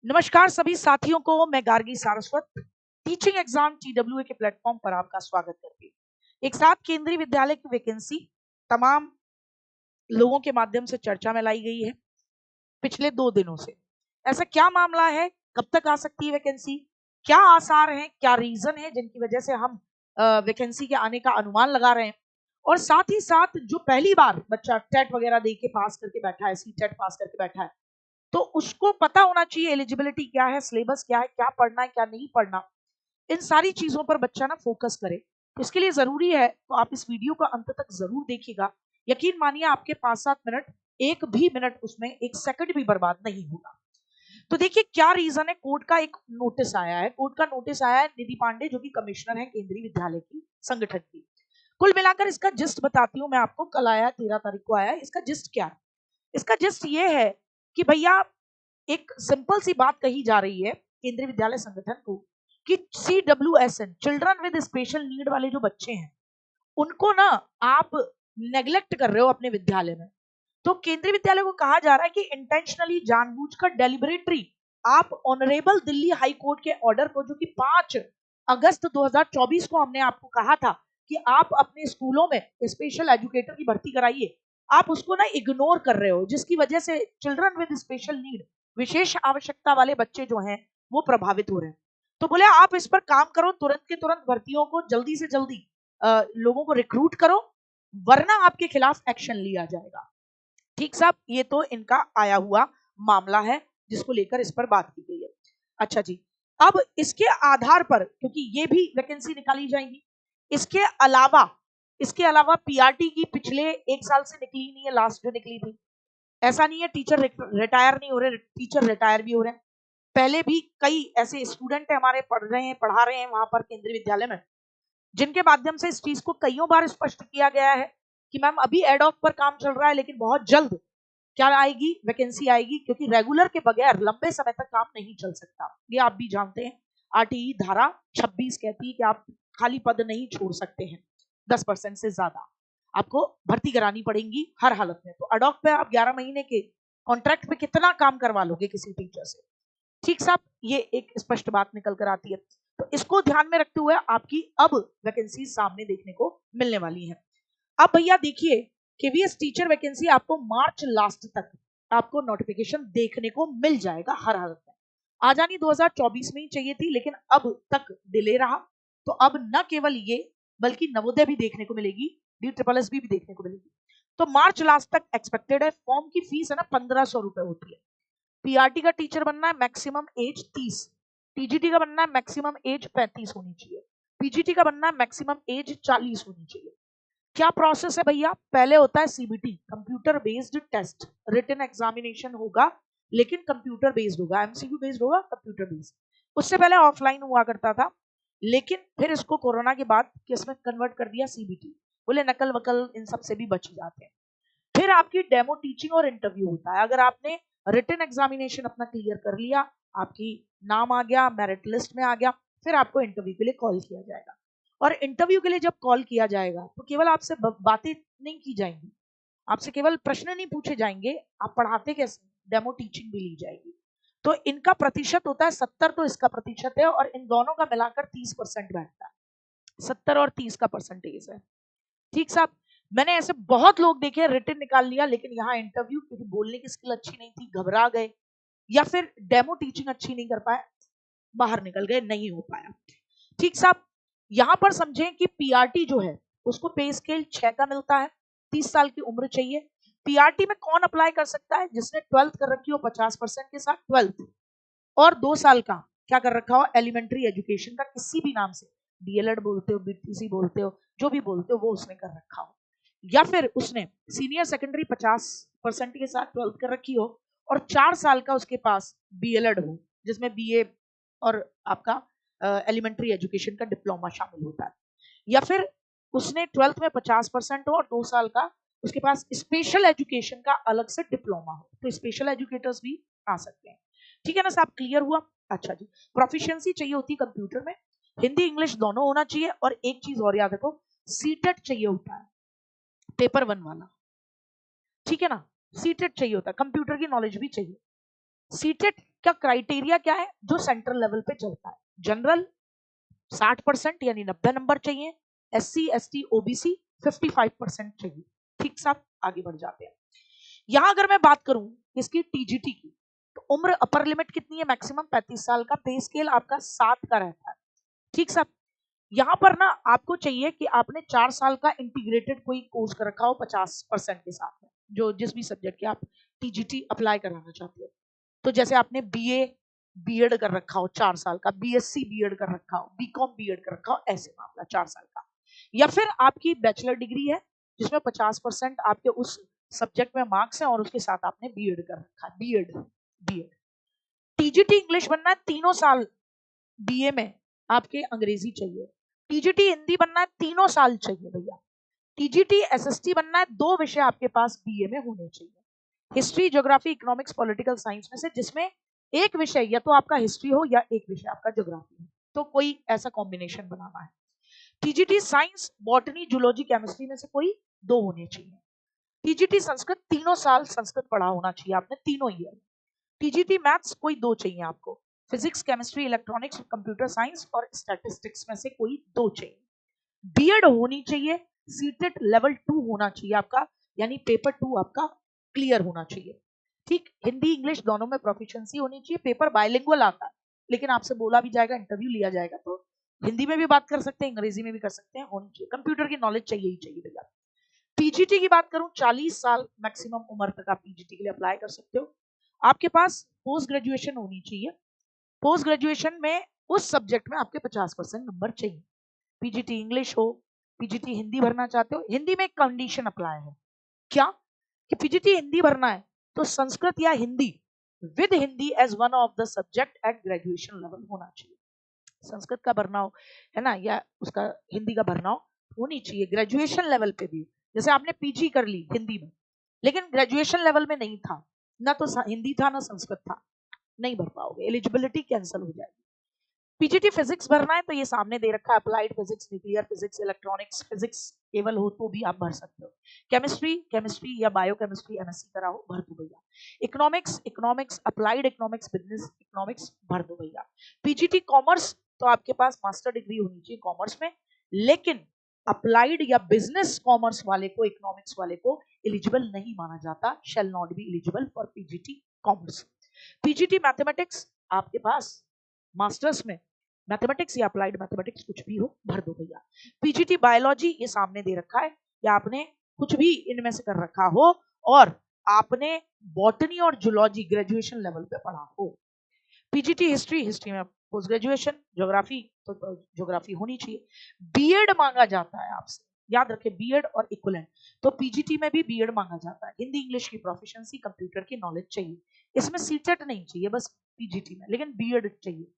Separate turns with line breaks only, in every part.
नमस्कार सभी साथियों को, मैं Gargi Saraswat teaching exam TWA के प्लेटफॉर्म पर आपका स्वागत करती हूँ। एक साथ केंद्रीय विद्यालय की वैकेंसी तमाम लोगों के माध्यम से चर्चा में लाई गई है पिछले 2 दिनों से। ऐसा क्या मामला है, कब तक आ सकती है वैकेंसी, क्या आसार हैं, क्या रीजन है जिनकी वजह से हम वैकेंसी के आने का अनुमान लगा रहे हैं, और साथ ही साथ जो पहली बार बच्चा टेट वगैरह दे के पास करके बैठा है, सी टेट पास करके बैठा है, तो उसको पता होना चाहिए एलिजिबिलिटी क्या है, सिलेबस क्या है, क्या पढ़ना है, क्या नहीं पढ़ना। इन सारी चीजों पर बच्चा ना फोकस करे, तो इसके लिए जरूरी है तो आप इस वीडियो को अंत तक जरूर देखिएगा। यकीन मानिए आपके 5-7 मिनट, एक भी मिनट उसमें एक सेकंड भी बर्बाद नहीं होगा। तो देखिए क्या रीजन है। कोर्ट का एक नोटिस आया है, कोर्ट का नोटिस आया है निधि पांडे जो कि कमिश्नर है केंद्रीय विद्यालय की संगठन की। कुल मिलाकर इसका जिस्ट बताती हूँ मैं आपको। कल आया, 13 तारीख को आया। इसका जिस्ट क्या है? इसका जिस्ट ये है कि भैया एक सिंपल सी बात कही जा रही है केंद्रीय विद्यालय संगठन को कि CWSN, children with special need वाले जो बच्चे हैं, उनको ना आप नेग्लेक्ट कर रहे हो अपने विद्यालय में। तो केंद्रीय विद्यालय को कहा जा रहा है कि इंटेंशनली, जानबूझकर, डेलिबरेटरी आप ऑनरेबल दिल्ली हाई कोर्ट के ऑर्डर को, जो कि 5 अगस्त 2024 को हमने आपको कहा था कि आप अपने स्कूलों में स्पेशल एजुकेटर की भर्ती कराइए, आप उसको ना इग्नोर कर रहे हो, जिसकी वजह से चिल्ड्रन विद स्पेशल नीड, विशेष आवश्यकता वाले बच्चे जो हैं वो प्रभावित हो रहे हैं। तो बोले आप इस पर काम करो, तुरंत के तुरंत भर्तियों को जल्दी से जल्दी लोगों को रिक्रूट करो, वरना आपके खिलाफ एक्शन लिया जाएगा। ठीक साहब, ये तो इनका आया हुआ मामला है जिसको लेकर इस पर बात की गई है। अच्छा जी, अब इसके आधार पर, क्योंकि ये भी वैकेंसी निकाली जाएगी, इसके अलावा पीआरटी की पिछले 1 साल से निकली नहीं है, लास्ट जो निकली थी। ऐसा नहीं है टीचर रिटायर नहीं हो रहे, टीचर रिटायर भी हो रहे हैं। पहले भी कई ऐसे स्टूडेंट है हमारे, पढ़ रहे हैं, पढ़ा रहे हैं वहां पर केंद्रीय विद्यालय में, जिनके माध्यम से इस चीज को कईयों बार स्पष्ट किया गया है कि मैम अभी एड ऑफ पर काम चल रहा है, लेकिन बहुत जल्द क्या आएगी, वैकेंसी आएगी, क्योंकि रेगुलर के बगैर लंबे समय तक काम नहीं चल सकता। ये आप भी जानते हैं। आरटीई धारा 26 कहती है कि आप खाली पद नहीं छोड़ सकते हैं, 10% से ज्यादा आपको भर्ती करानी पड़ेगी हर हालत में। तो अडॉक पे आप 11 महीने के कॉन्ट्रैक्ट पे कितना काम करवा लोगे किसी टीचर से? ठीक साहब, ये एक स्पष्ट बात निकल कर आती है। तो इसको ध्यान में रखते हुए आपकी अब वैकेंसी सामने देखने को मिलने वाली है। अब भैया देखिए, केवीएस टीचर वैकेंसी आपको मार्च लास्ट तक आपको नोटिफिकेशन देखने को मिल जाएगा हर हालत में। आ जानी 2024 में ही चाहिए थी, लेकिन अब तक डिले रहा, तो अब न केवल ये बल्कि नवोदय भी देखने को मिलेगी, DSSS भी देखने को मिलेगी। तो मार्च लास्ट तक एक्सपेक्टेड है। फॉर्म की फीस है ना 1500 रुपए होती है। पीआरटी का टीचर बनना है, मैक्सिमम एज 30। टीजीटी का बनना है, मैक्सिमम एज 35 होनी चाहिए। पीजीटी का बनना है, मैक्सिमम एज 40 होनी चाहिए। क्या प्रोसेस है भैया? पहले होता है CBT, computer based test, written examination होगा, लेकिन कंप्यूटर बेस्ड होगा, एमसीक्यू बेस्ड होगा, कंप्यूटर बेस्ड। उससे पहले ऑफलाइन हुआ करता था, लेकिन फिर इसको कोरोना के बाद किसमें कन्वर्ट कर दिया? सीबीटी। बोले नकल वकल इन सब से भी बच जाते हैं। फिर आपकी डेमो टीचिंग और इंटरव्यू होता है। अगर आपने रिटन एग्जामिनेशन अपना क्लियर कर लिया, आपकी नाम आ गया, मेरिट लिस्ट में आ गया, फिर आपको इंटरव्यू के लिए कॉल किया जाएगा। और इंटरव्यू के लिए जब कॉल किया जाएगा तो केवल आपसे बातें नहीं की जाएंगी, आपसे केवल प्रश्न नहीं पूछे जाएंगे, आप पढ़ाते कैसे, डेमो टीचिंग भी ली जाएगी। तो इनका प्रतिशत होता है 70, तो इसका प्रतिशत है, और इन दोनों का मिलाकर 30% बैठता है। 70 और 30 का परसेंटेज है। ठीक साहब, मैंने ऐसे बहुत लोग देखे, रिटन निकाल लिया, लेकिन यहाँ इंटरव्यू क्योंकि बोलने की स्किल अच्छी नहीं थी, घबरा गए, या फिर डेमो टीचिंग अच्छी नहीं कर पाए, बाहर निकल गए, नहीं हो पाया। ठीक साहब, यहां पर समझें कि पीआरटी जो है उसको पे स्केल 6 का मिलता है, 30 साल की उम्र चाहिए। पीआरटी में कौन अप्लाई कर सकता है? जिसने 12th कर रखी हो 50% के साथ 12th, और 2 साल का क्या कर रखा हो, एलिमेंट्री एजुकेशन का, किसी भी नाम से, डीएलएड बोलते हो, बीटीसी बोलते हो, जो भी बोलते हो, वो उसने कर रखा हो। या फिर उसने सीनियर सेकेंडरी 50% के साथ 12th कर रखी हो, और 4 साल का उसके पास बीएलएड हो, जिसमें बीए और आपका एलिमेंट्री एजुकेशन का डिप्लोमा शामिल होता है। या फिर उसने 12th में 50% हो और 2 साल का उसके पास स्पेशल एजुकेशन का अलग से डिप्लोमा हो, तो स्पेशल एजुकेटर्स भी आ सकते हैं। ठीक है ना साहब, क्लियर हुआ? अच्छा जी, प्रोफिशिएंसी चाहिए होती है कंप्यूटर में, हिंदी इंग्लिश दोनों होना चाहिए, और एक चीज और याद रखो, सीटेट चाहिए होता है, पेपर 1 वाला। ठीक है ना, सीटेट चाहिए होता है, कंप्यूटर की नॉलेज भी चाहिए। सीटेट क्या क्राइटेरिया क्या है जो सेंट्रल लेवल पे चलता है? जनरल 60% यानी 90 नंबर चाहिए, SC ST OBC 55% चाहिए। ठीक साहब, आगे बढ़ जाते हैं। यहां अगर मैं बात करूं इसकी TGT की, तो उम्र अपर लिमिट कितनी है? मैक्सिमम 35 साल का। पे स्केल आपका 7 का रहता है। ठीक साहब, यहाँ पर ना आपको चाहिए कि आपने 4 साल का इंटीग्रेटेड कोई कोर्स कर रखा हो 50% के साथ में, जो जिस भी सब्जेक्ट के आप TGT अप्लाई कराना चाहते हो। तो जैसे आपने BA बीएड कर रखा हो 4 साल का, BSc बीएड कर रखा हो, BCom बीएड कर रखा हो, ऐसे मामला 4 साल का। या फिर आपकी बैचलर डिग्री है जिसमें 50% आपके उस सब्जेक्ट में मार्क्स हैं और उसके साथ आपने बीएड कर रखा है, बीएड बीएड। TGT इंग्लिश बनना है 3 साल, BA में आपके अंग्रेजी चाहिए। TGT हिंदी बनना है 3 साल चाहिए भैया। TGT SST बनना है 2 विषय आपके पास BA में होने चाहिए, history, geography, economics, political science में से जिसमें एक विषय या तो आपका हिस्ट्री हो या एक विषय आपका ज्योग्राफी हो, तो कोई ऐसा कॉम्बिनेशन बनाना है। TGT science, botany, zoology, chemistry में से कोई 2 होने चाहिए। TGT संस्कृत 3 साल संस्कृत पढ़ा होना चाहिए आपने, तीनों ईयर। TGT मैथ्स कोई 2 चाहिए आपको, physics, chemistry, electronics, computer science और स्टैटिस्टिक्स में से कोई 2 चाहिए। बीएड होनी चाहिए, सीटेट लेवल 2 होना चाहिए आपका, यानी पेपर 2 आपका क्लियर होना चाहिए। ठीक, हिंदी इंग्लिश दोनों में प्रोफिशिएंसी होनी चाहिए। पेपर बायलिंगुअल आता है, लेकिन आपसे बोला भी जाएगा, इंटरव्यू लिया जाएगा, तो हिंदी में भी बात कर सकते हैं, अंग्रेजी में भी कर सकते हैं, होनी चाहिए। कंप्यूटर की नॉलेज चाहिए ही चाहिए भैया। पीजीटी की बात करूं, 40 साल मैक्सिमम उम्र तक आप पीजीटी के लिए अप्लाई कर सकते हो। आपके पास पोस्ट ग्रेजुएशन होनी चाहिए, पोस्ट ग्रेजुएशन में उस सब्जेक्ट में आपके 50% नंबर चाहिए। पीजीटी इंग्लिश हो, पीजीटी हिंदी भरना चाहते हो, हिंदी में एक कंडीशन अप्लाई है, क्या कि पीजीटी हिंदी भरना है तो संस्कृत या Hindi with Hindi as one of the subject at graduation level होना चाहिए। संस्कृत का भरना हो, है ना, या उसका हिंदी का भरना हो, होनी चाहिए ग्रेजुएशन लेवल पे भी। जैसे आपने पीजी कर ली हिंदी में, लेकिन ग्रेजुएशन लेवल में नहीं था, ना तो हिंदी था ना संस्कृत था, नहीं भर पाओगे, एलिजिबिलिटी कैंसिल हो जाएगी। पीजीटी फिजिक्स भरना है तो ये सामने दे रखा है, applied physics, nuclear physics, electronics physics केवल हो तो भी आप भर सकते हो। केमिस्ट्री या बायोकेमिस्ट्री एमएससी करा हो, भर दो भैया। Economics, applied economics, business economics, भर दो भैया। पीजीटी कॉमर्स तो आपके पास मास्टर डिग्री होनी चाहिए कॉमर्स में, लेकिन अप्लाइड या बिजनेस कॉमर्स वाले को, इकोनॉमिक्स वाले को एलिजिबल नहीं माना जाता, shall not be eligible for PGT commerce. PGT mathematics आपके पास मास्टर्स में मैथमेटिक्स या अप्लाइड मैथमेटिक्स कुछ भी हो, भर दो भैया। पीजीटी बायोलॉजी ये सामने दे रखा है, या आपने कुछ भी इनमें से कर रखा हो और आपने बॉटनी और जूलॉजी ग्रेजुएशन लेवल पे पढ़ा हो। पीजीटी हिस्ट्री में पोस्ट ग्रेजुएशन, ज्योग्राफी तो ज्योग्राफी होनी चाहिए। बीएड मांगा जाता है आपसे, याद रखें, बीएड और इक्विवेलेंट, तो पीजीटी में भी बीएड मांगा जाता है। हिंदी इंग्लिश की प्रोफिशिएंसी, कंप्यूटर की नॉलेज चाहिए, इसमें सीटेट नहीं चाहिए, बस पीजीटी में, लेकिन बीएड चाहिए।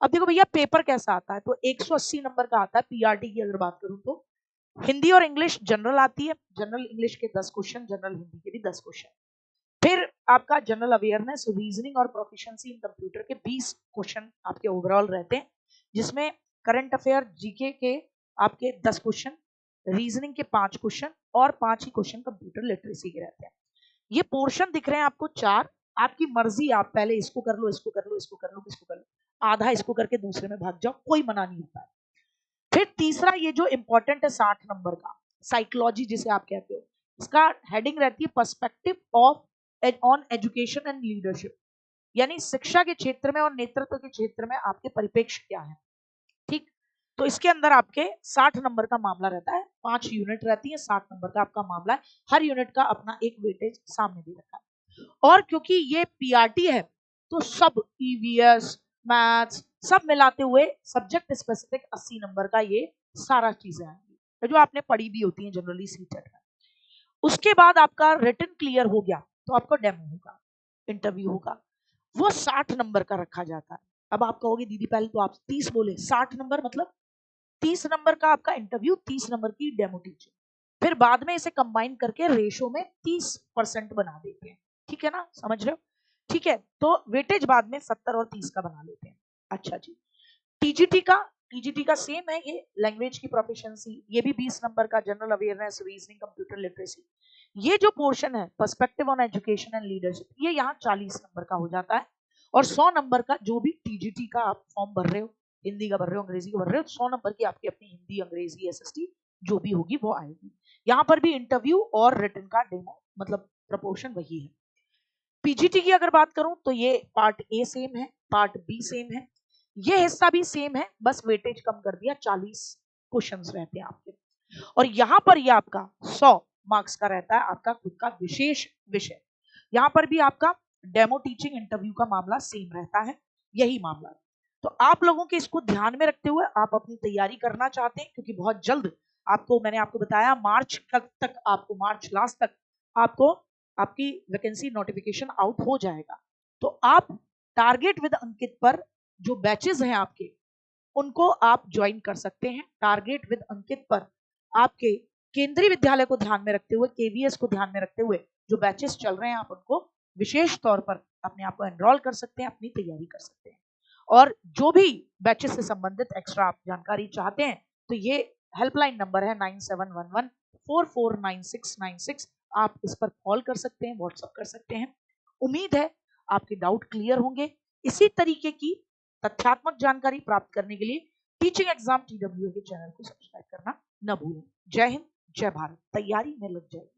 अब देखो भैया पेपर कैसा आता है, तो 180 नंबर का आता है। पीआरटी की अगर बात करूं तो हिंदी और इंग्लिश जनरल आती है, जनरल इंग्लिश के 10 क्वेश्चन, जनरल हिंदी के भी 10 क्वेश्चन। फिर आपका जनरल अवेयरनेस, रीजनिंग और प्रोफिशिएंसी इन कंप्यूटर के 20 क्वेश्चन आपके ओवरऑल रहते हैं, जिसमें करंट अफेयर जीके के आपके 10 क्वेश्चन, रीजनिंग के 5 क्वेश्चन और 5 ही क्वेश्चन कंप्यूटर लिटरेसी के रहते हैं। ये पोर्शन दिख रहे हैं आपको 4, आपकी मर्जी, आप पहले इसको कर लो, इसको कर लो, इसको कर लो, इसको कर लो, आधा इसको करके दूसरे में भाग जाओ, कोई मना नहीं होता है। फिर तीसरा ये जो इंपॉर्टेंट है 60 नंबर का, साइकोलॉजी जिसे आप कहते हो, इसका हेडिंग रहती है perspective of on education and leadership, यानी शिक्षा के क्षेत्र में और नेतृत्व के क्षेत्र में आपके परिप्रेक्ष्य क्या है। ठीक, तो इसके अंदर आपके 60 नंबर का मामला रहता है, 5 यूनिट रहती है, 60 नंबर का आपका मामला है, हर यूनिट का अपना एक वेटेज सामने दे रखा है। और क्योंकि ये पीआरटी है तो सब ईवीएस, मैथ्स सब मिलाते हुए सब्जेक्ट स्पेसिफिक 80 नंबर का ये सारा चीजें आएंगी जो आपने पढ़ी भी होती हैं जनरली सीटेट में। उसके बाद आपका रिटन क्लियर हो गया तो आपका डेमो होगा, इंटरव्यू होगा, वो 60 नंबर का रखा जाता है। अब आप कहोगे दीदी पहले तो आप 30 बोले, 60 नंबर मतलब 30 नंबर का आपका इंटरव्यू, 30 नंबर की डेमो टीचिंग, फिर बाद में इसे कंबाइन करके रेशो में 30% बना देते हैं। ठीक है ना, समझ रहे हो? ठीक है, तो वेटेज बाद में 70 और 30 का बना लेते हैं। अच्छा जी, टीजीटी का सेम है, ये लैंग्वेज की प्रोफिशिएंसी, ये भी 20 नंबर का, general awareness, reasoning, computer literacy. ये जो पोर्शन है perspective on education and leadership, ये यहाँ 40 नंबर का हो जाता है। और 100 नंबर का जो भी टीजीटी का आप फॉर्म भर रहे हो, हिंदी का भर रहे हो, अंग्रेजी का भर रहे हो, 100 नंबर की आपकी अपनी हिंदी, अंग्रेजी, एसएसटी जो भी होगी वो आएगी। यहाँ पर भी इंटरव्यू और रिटन का डेमो मतलब प्रपोर्शन वही है। पीजीटी की अगर बात करूं तो ये पार्ट ए सेम है, पार्ट बी सेम है, ये हिस्सा भी सेम है, बस वेटेज कम कर दिया, 40 क्वेश्चंस रहते हैं आपके। और यहाँ पर ये आपका 100 मार्क्स का रहता है आपका खुद का विशेष विषय। यहाँ पर भी आपका डेमो टीचिंग इंटरव्यू का मामला सेम रहता है, यही मामला है। तो आप लोगों के इसको ध्यान में रखते हुए आप अपनी तैयारी करना चाहते हैं, क्योंकि बहुत जल्द आपको, मैंने आपको बताया मार्च तक आपको, मार्च लास्ट तक आपको आपकी वैकेंसी नोटिफिकेशन आउट हो जाएगा। तो आप टारगेट विद अंकित पर जो बैचेस हैं आपके, उनको आप ज्वाइन कर सकते हैं। टारगेट विद अंकित पर आपके केंद्रीय विद्यालय को ध्यान में रखते हुए, केवीएस को ध्यान में रखते हुए जो बैचेस चल रहे हैं, आप उनको विशेष तौर पर अपने आप को एनरोल कर सकते हैं, अपनी तैयारी कर सकते हैं। और जो भी बैचेस से संबंधित एक्स्ट्रा आप जानकारी चाहते हैं तो ये हेल्पलाइन नंबर है 9711449696, आप इस पर कॉल कर सकते हैं, व्हाट्सएप कर सकते हैं। उम्मीद है आपके डाउट क्लियर होंगे। इसी तरीके की तथ्यात्मक जानकारी प्राप्त करने के लिए टीचिंग एग्जाम TWA के चैनल को सब्सक्राइब करना न भूलें। जय हिंद, जय भारत, तैयारी में लग जाइए।